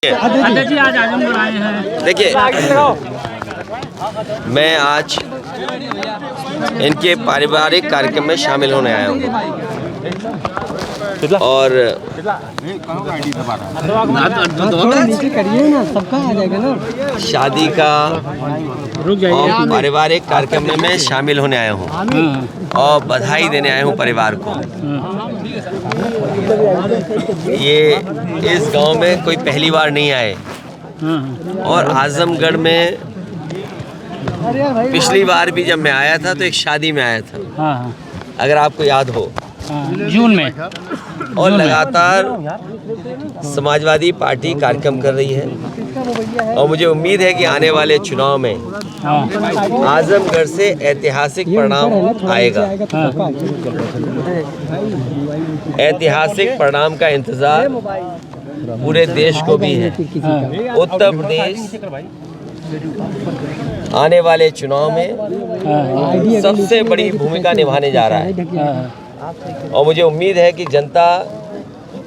जी आज आजमगढ़ आए हैं। देखिए, मैं आज इनके पारिवारिक कार्यक्रम में शामिल होने आया हूँ और शादी का और पारिवारिक कार्यक्रम में मैं शामिल होने आया हूँ और बधाई देने आया हूँ परिवार को। ये इस गांव में कोई पहली बार नहीं आए और आजमगढ़ में पिछली बार भी जब मैं आया था तो एक शादी में आया था, अगर आपको याद हो, जून में। और लगातार समाजवादी पार्टी कार्यक्रम कर रही है और मुझे उम्मीद है कि आने वाले चुनाव में आजमगढ़ से ऐतिहासिक परिणाम आएगा। ऐतिहासिक परिणाम का इंतजार पूरे देश को भी है। उत्तर प्रदेश आने वाले चुनाव में सबसे बड़ी भूमिका निभाने जा रहा है और मुझे उम्मीद है कि जनता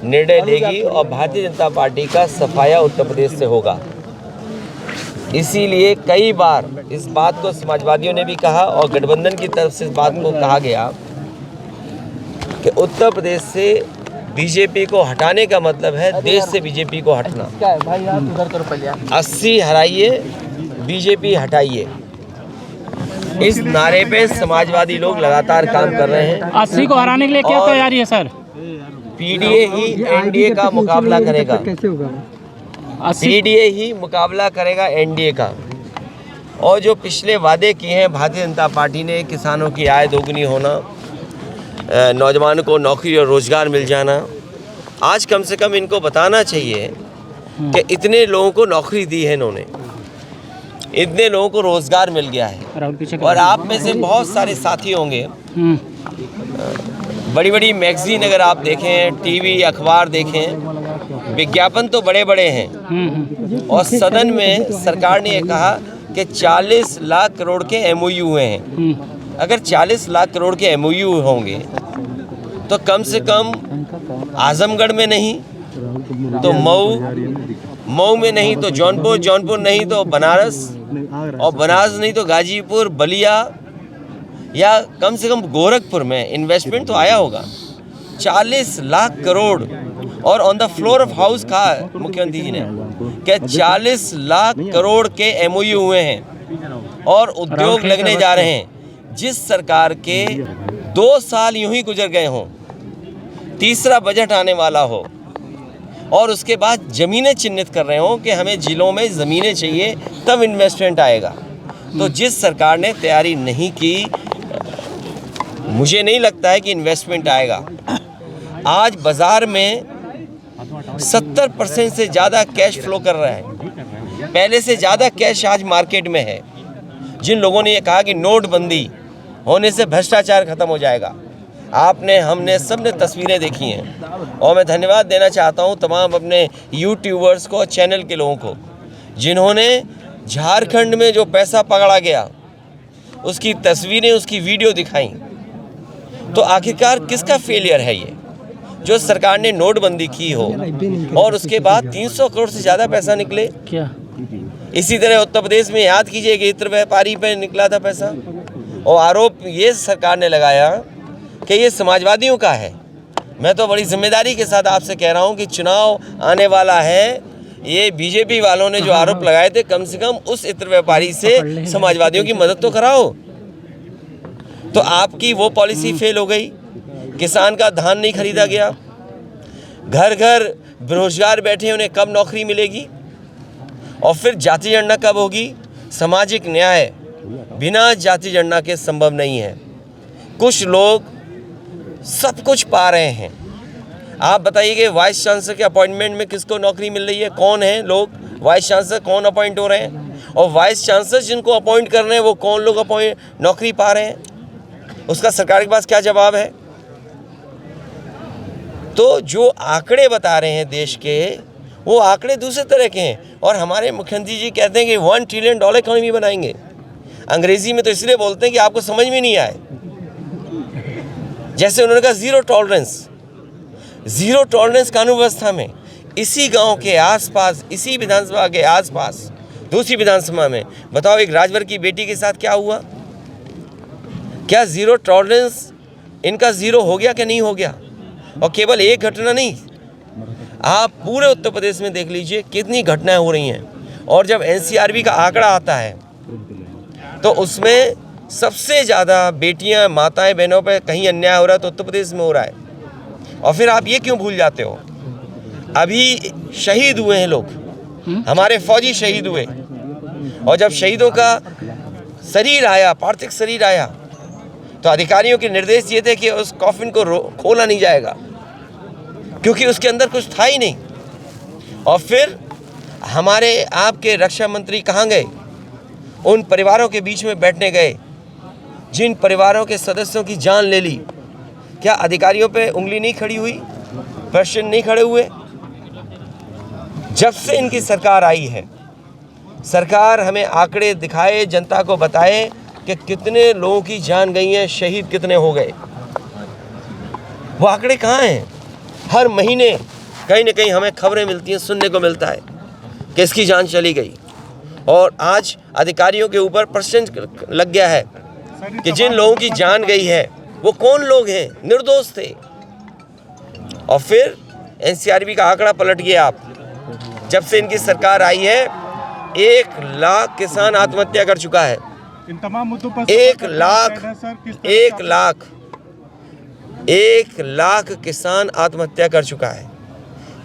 निर्णय लेगी और भारतीय जनता पार्टी का सफाया उत्तर प्रदेश से होगा। इसीलिए कई बार इस बात को समाजवादियों ने भी कहा और गठबंधन की तरफ से इस बात को कहा गया कि उत्तर प्रदेश से बीजेपी को हटाने का मतलब है देश से बीजेपी को हटना। 80 हराइए, बीजेपी हटाइए, इस नारे पे समाजवादी लोग लगातार काम कर रहे हैं। 80 को हराने के लिए क्या तैयारी है सर? पीडीए ही एनडीए का मुकाबला करेगा। पीडीए ही मुकाबला करेगा एनडीए का। और जो पिछले वादे किए हैं भारतीय जनता पार्टी ने, किसानों की आय दोगुनी होना, नौजवानों को नौकरी और रोजगार मिल जाना, आज कम से कम इनको बताना चाहिए कि इतने लोगों को नौकरी दी है इन्होंने, इतने लोगों को रोजगार मिल गया है। और आप में से बहुत सारे साथी होंगे, बड़ी बड़ी मैगजीन अगर आप देखें, टीवी अखबार देखें, विज्ञापन तो बड़े बड़े हैं और सदन में सरकार ने यह कहा कि 40 लाख करोड़ के एमओयू हुए हैं। अगर 40 लाख करोड़ के एमओयू होंगे तो कम से कम आजमगढ़ में नहीं तो मऊ में नहीं तो जौनपुर नहीं तो बनारस, और बनारस नहीं तो गाजीपुर, बलिया, या कम से कम गोरखपुर में इन्वेस्टमेंट तो आया होगा। 40 लाख करोड़ और on the floor of house कहा मुख्यमंत्री जी ने कि 40 लाख करोड़ के एमओयू हुए हैं और उद्योग लगने जा रहे हैं। जिस सरकार के 2 साल यूं ही गुजर गए हों, तीसरा बजट आने वाला हो और उसके बाद ज़मीनें चिन्हित कर रहे हों कि हमें जिलों में ज़मीनें चाहिए तब इन्वेस्टमेंट आएगा, तो जिस सरकार ने तैयारी नहीं की, मुझे नहीं लगता है कि इन्वेस्टमेंट आएगा। आज बाज़ार में 70% से ज़्यादा कैश फ्लो कर रहा है, पहले से ज़्यादा कैश आज मार्केट में है। जिन लोगों ने ये कहा कि नोटबंदी होने से भ्रष्टाचार खत्म हो जाएगा, आपने, हमने, सब ने तस्वीरें देखी हैं और मैं धन्यवाद देना चाहता हूं तमाम अपने यूट्यूबर्स को, चैनल के लोगों को, जिन्होंने झारखंड में जो पैसा पकड़ा गया उसकी तस्वीरें, उसकी वीडियो दिखाई। तो आखिरकार किसका फेलियर है ये, जो सरकार ने नोटबंदी की हो और उसके बाद 300 करोड़ से ज़्यादा पैसा निकले क्या? इसी तरह उत्तर प्रदेश में याद कीजिए कि इत्र व्यापारी पे निकला था पैसा और आरोप ये सरकार ने लगाया कि ये समाजवादियों का है। मैं तो बड़ी जिम्मेदारी के साथ आपसे कह रहा हूँ कि चुनाव आने वाला है, ये बीजेपी वालों ने जो आरोप लगाए थे, कम से कम उस इत्र व्यापारी से समाजवादियों की मदद तो कराओ। तो आपकी वो पॉलिसी फेल हो गई, किसान का धान नहीं खरीदा गया, घर घर बेरोजगार बैठे, उन्हें कब नौकरी मिलेगी, और फिर जाति जनगणना कब होगी? सामाजिक न्याय बिना जाति जनगणना के संभव नहीं है। कुछ लोग सब कुछ पा रहे हैं। आप बताइए कि वाइस चांसलर के अपॉइंटमेंट में किसको नौकरी मिल रही है? कौन है लोग वाइस चांसलर, कौन अपॉइंट हो रहे हैं? और वाइस चांसलर जिनको अपॉइंट कर रहे हैं वो कौन लोग नौकरी पा रहे हैं? उसका सरकार के पास क्या जवाब है? तो जो आंकड़े बता रहे हैं देश के, वो आंकड़े दूसरे तरह के हैं और हमारे मुख्यमंत्री जी कहते हैं कि $1 ट्रिलियन इकोनॉमी बनाएंगे। अंग्रेजी में तो इसलिए बोलते हैं कि आपको समझ में नहीं आए। जैसे उन्होंने कहा ज़ीरो टॉलरेंस कानून व्यवस्था में, इसी गांव के आसपास, इसी विधानसभा के आसपास दूसरी विधानसभा में बताओ एक राजभर की बेटी के साथ क्या हुआ? क्या ज़ीरो टॉलरेंस इनका ज़ीरो हो गया कि नहीं हो गया? और केवल एक घटना नहीं, आप पूरे उत्तर प्रदेश में देख लीजिए कितनी घटनाएं हो रही हैं। और जब NCRB का आंकड़ा आता है तो उसमें सबसे ज़्यादा बेटियां, माताएं, बहनों पर कहीं अन्याय हो रहा है तो उत्तर प्रदेश में हो रहा है। और फिर आप ये क्यों भूल जाते हो? अभी शहीद हुए हैं लोग, हमारे फौजी शहीद हुए, और जब शहीदों का शरीर आया, पार्थिव शरीर आया, तो अधिकारियों के निर्देश ये थे कि उस कॉफिन को खोला नहीं जाएगा क्योंकि उसके अंदर कुछ था ही नहीं। और फिर हमारे आपके रक्षा मंत्री कहाँ गए? उन परिवारों के बीच में बैठने गए जिन परिवारों के सदस्यों की जान ले ली। क्या अधिकारियों पे उंगली नहीं खड़ी हुई? प्रश्न नहीं खड़े हुए? जब से इनकी सरकार आई है, सरकार हमें आंकड़े दिखाए, जनता को बताए कि कितने लोगों की जान गई है, शहीद कितने हो गए। वो आंकड़े कहाँ हैं? हर महीने कहीं ना कहीं हमें खबरें मिलती हैं, सुनने को मिलता है कि इसकी जान चली गई। और आज अधिकारियों के ऊपर प्रश्न लग गया है कि जिन लोगों की जान गई है वो कौन लोग हैं? निर्दोष थे। और फिर NCRB का आंकड़ा पलट गया। आप जब से इनकी सरकार आई है 1 लाख किसान आत्महत्या कर चुका है। इन तमाम मुद्दों पर 1 लाख किसान आत्महत्या कर चुका है।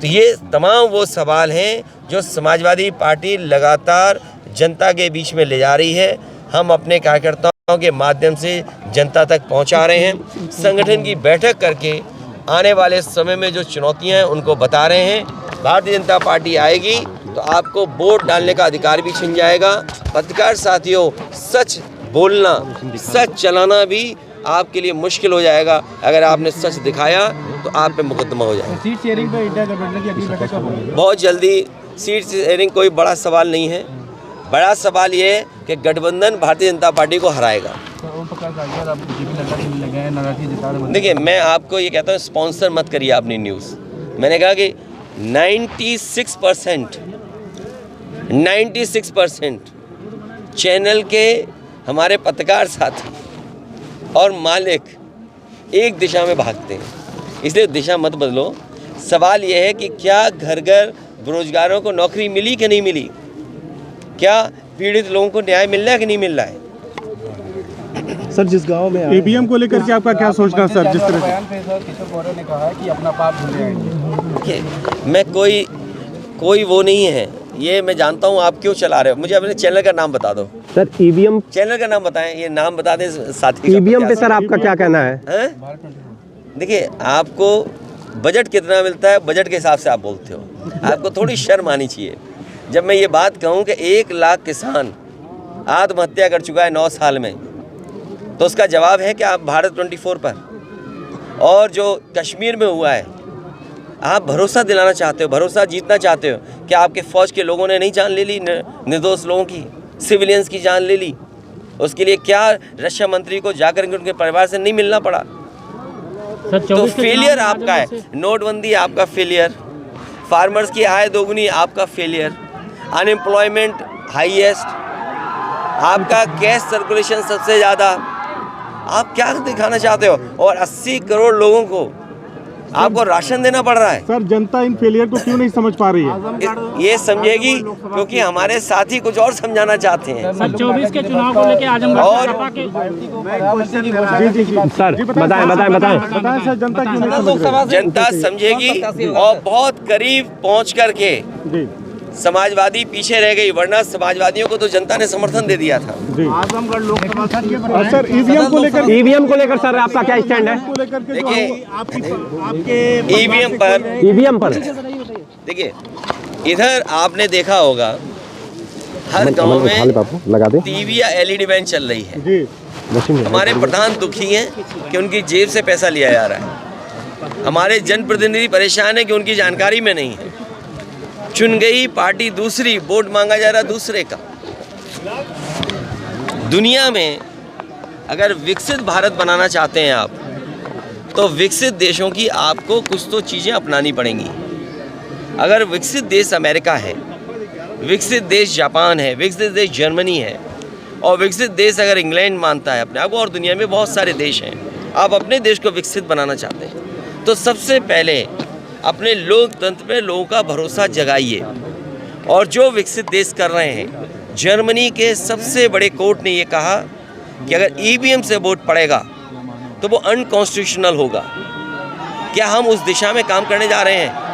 तो ये तमाम वो सवाल हैं जो समाजवादी पार्टी लगातार जनता के बीच में ले जा रही है। हम अपने कार्यकर्ताओं के माध्यम से जनता तक पहुंचा रहे हैं। संगठन की बैठक करके आने वाले समय में जो चुनौतियां हैं उनको बता रहे हैं। भारतीय जनता पार्टी आएगी तो आपको वोट डालने का अधिकार भी छिन जाएगा। पत्रकार साथियों, सच बोलना, सच चलाना भी आपके लिए मुश्किल हो जाएगा। अगर आपने सच दिखाया तो आप पे मुकदमा हो जाएगा। सीट शेयरिंग पे इंडिया गठबंधन की अगली बैठक कब होगी? बहुत जल्दी। सीट शेयरिंग कोई बड़ा सवाल नहीं है। बड़ा सवाल ये है कि गठबंधन भारतीय जनता पार्टी को हराएगा। देखिए, मैं आपको ये कहता हूँ, स्पॉन्सर मत करिए अपनी न्यूज़। मैंने कहा कि 96% चैनल के हमारे पत्रकार साथी और मालिक एक दिशा में भागते हैं, इसलिए दिशा मत बदलो। सवाल यह है कि क्या घर घर बेरोजगारों को नौकरी मिली कि नहीं मिली? क्या पीड़ित लोगों को न्याय मिल रहा है कि नहीं मिल रहा है? सर, जिस गांव में ईवीएम को लेकर के आपका क्या सोचना सर? जिस तरह किशोर गौरव ने कहा है कि अपना पाप भूल जाएंगे। मैं कोई वो नहीं है, ये मैं जानता हूँ। आप क्यों चला रहे हो? मुझे अपने चैनल का नाम बता दो सर। ईवीएम चैनल का नाम बताएं, ये नाम बता दें साथी। ईवीएम पे सर आपका क्या कहना है? देखिए, आपको बजट कितना मिलता है, बजट के हिसाब से आप बोलते हो। आपको थोड़ी शर्म आनी चाहिए। जब मैं ये बात कहूँ कि 1 लाख किसान आत्महत्या कर चुका है 9 साल में, तो उसका जवाब है कि आप भारत 24 पर, और जो कश्मीर में हुआ है, आप भरोसा दिलाना चाहते हो, भरोसा जीतना चाहते हो कि आपके फ़ौज के लोगों ने नहीं जान ले ली, निर्दोष लोगों की, सिविलियंस की जान ले ली। उसके लिए क्या रक्षा मंत्री को जाकर उनके परिवार से नहीं मिलना पड़ा? तो फेलियर आपका है। नोटबंदी आपका फेलियर, फार्मर्स की आय दोगुनी आपका फेलियर, अनएम्प्लॉयमेंट हाईएस्ट, आपका कैश सर्कुलेशन सबसे ज़्यादा। आप क्या दिखाना चाहते हो? और 80 करोड़ लोगों को आपको राशन देना पड़ रहा है। सर, जनता इन फेलियर को क्यों नहीं समझ पा रही है? ये समझेगी क्योंकि हमारे साथी कुछ और समझाना चाहते हैं। सर, 24 के चुनाव को लेकर आजमगढ़ और सर बताएं सर, जनता क्यों नहीं समझ रही? जनता समझेगी और बहुत करीब पहुंच करके समाजवादी पीछे रह गई, वरना समाजवादियों को तो जनता ने समर्थन दे दिया था। आजमगढ़ लोकसभा सर, ईवीएम को लेकर सर आपका क्या स्टैंड है? देखिए, ईवीएम पर देखिए, इधर आपने देखा होगा हर गांव में लगा दे टीवी या LED वैन चल रही है। हमारे प्रधान दुखी हैं कि उनकी जेब से पैसा लिया जा रहा है। हमारे जनप्रतिनिधि परेशान है कि उनकी जानकारी में नहीं है। चुन गई पार्टी दूसरी, वोट मांगा जा रहा दूसरे का। दुनिया में अगर विकसित भारत बनाना चाहते हैं आप, तो विकसित देशों की आपको कुछ तो चीज़ें अपनानी पड़ेंगी। अगर विकसित देश अमेरिका है, विकसित देश जापान है, विकसित देश जर्मनी है और विकसित देश अगर इंग्लैंड मानता है अपने आप को, और दुनिया में बहुत सारे देश हैं, आप अपने देश को विकसित बनाना चाहते हैं तो सबसे पहले अपने लोकतंत्र पे लोगों का भरोसा जगाइए। और जो विकसित देश कर रहे हैं, जर्मनी के सबसे बड़े कोर्ट ने ये कहा कि अगर ईवीएम से वोट पड़ेगा तो वो अनकॉन्स्टिट्यूशनल होगा। क्या हम उस दिशा में काम करने जा रहे हैं?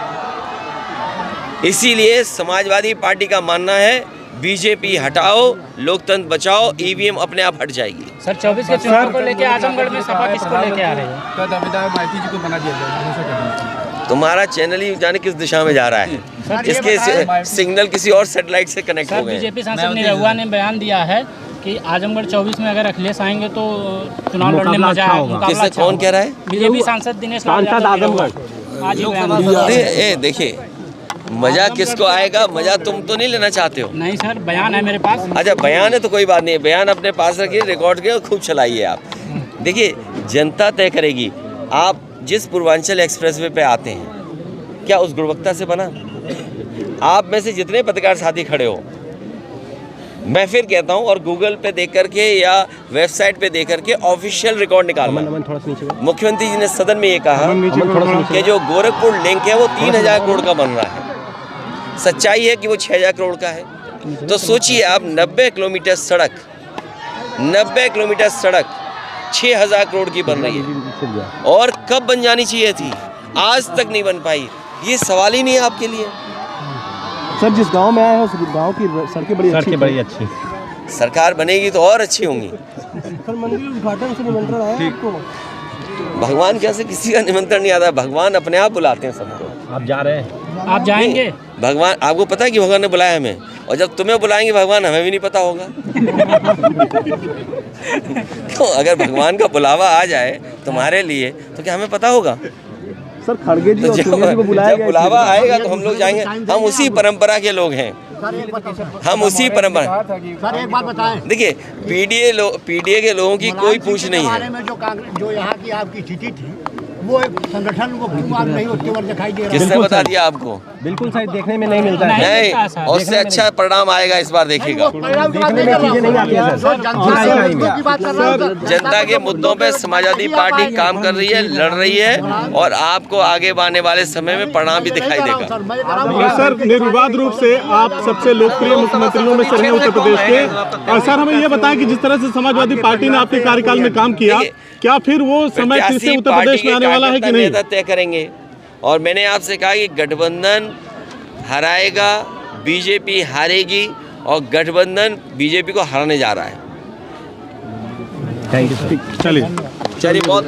इसीलिए समाजवादी पार्टी का मानना है बीजेपी हटाओ, लोकतंत्र बचाओ, ईवीएम अपने आप हट जाएगी। सर 24 के चुनाव को लेके आजमगढ़ में सपा किसको लेके आ रही है? क्या दावेदार माइती जी को बना दिया जाए? तुम्हारा चैनल ही जाने किस दिशा में जा रहा है, इसके सिग्नल किसी और सैटेलाइट से कनेक्ट हो गए। बीजेपी सांसद निरहुआ ने बयान दिया है कि आजमगढ़ 24 में अगर अखिलेश आएंगे तो चुनाव लड़ने में मजा आएगा। किससे, कौन कह रहा है? बीजेपी सांसद दिनेश आजमगढ़ आज ही बयान। देखिए मजा किसको आएगा, मजा तुम तो नहीं लेना चाहते हो। नहीं सर, बयान है मेरे पास। अच्छा बयान है तो कोई बात नहीं, बयान अपने पास रखिए, रिकॉर्ड किए और खूब चलाइए आप। देखिए जनता तय करेगी। आप जिस पूर्वांचल एक्सप्रेसवे पे आते हैं, क्या उस गुणवत्ता से बना? आप में से जितने पत्रकार साथी खड़े हो, मैं फिर कहता हूं, और गूगल पे देख करके या वेबसाइट पे देख करके ऑफिशियल रिकॉर्ड निकालना। मुख्यमंत्री जी ने सदन में ये कहा कि जो गोरखपुर लिंक है वो 3000 करोड़ का बन रहा है। सच्चाई है कि वो 6000 करोड़ का है। तो सोचिए आप 90 किलोमीटर सड़क 6000 करोड़ की बन रही है, और कब बन जानी चाहिए थी, आज तक नहीं बन पाई। ये सवाल ही नहीं है आपके लिए। सर जिस गांव में आए हैं उस गांव की सड़कें बड़ी अच्छी सरकार बनेगी तो और अच्छी होंगी। सर मंदिर उद्घाटन से निमंत्रण आया है आपको? भगवान कैसे किसी का निमंत्रण नहीं आता, भगवान अपने आप बुलाते हैं सबको। आप जा रहे हैं? आप जाएंगे? भगवान, आपको पता है कि भगवान ने बुलाया हमें, और जब तुम्हें बुलाएंगे भगवान हमें भी नहीं पता होगा। तो अगर भगवान का बुलावा आ जाए तुम्हारे लिए तो क्या हमें पता होगा? सर खड़गे जी और सोनिया जी को बुलाया गया, बुलावा आएगा तो हम लोग जाएंगे। हम उसी परंपरा के लोग हैं, हम उसी परंपरा। सर एक बात बताएं, देखिए पीडीए के लोगों की कोई पूछ नहीं है। में जो यहाँ की आपकी स्थिति थी, वो एक संगठन को नहीं उसके बाद दिखाई दे रहा है। किसने बता दिया आपको? बिल्कुल सही, देखने में नहीं मिलता है। नहीं, और उससे अच्छा परिणाम आएगा इस बार, देखिएगा। जनता के मुद्दों पे समाजवादी पार्टी काम कर रही है, लड़ रही है, और आपको आगे आने वाले समय में परिणाम भी दिखाई देगा। सर निर्विवाद रूप से आप सबसे लोकप्रिय मुख्यमंत्रियों में से रहे उत्तर प्रदेश के, और सर हमें ये बताएं कि जिस तरह से समाजवादी पार्टी ने आपके कार्यकाल में काम किया, क्या फिर वो समय फिर से उत्तर प्रदेश में आने वाला है कि नहीं? तय करेंगे। और मैंने आपसे कहा कि गठबंधन हराएगा, बीजेपी हारेगी, और गठबंधन बीजेपी को हराने जा रहा है। Thank you sir. चलिए बहुत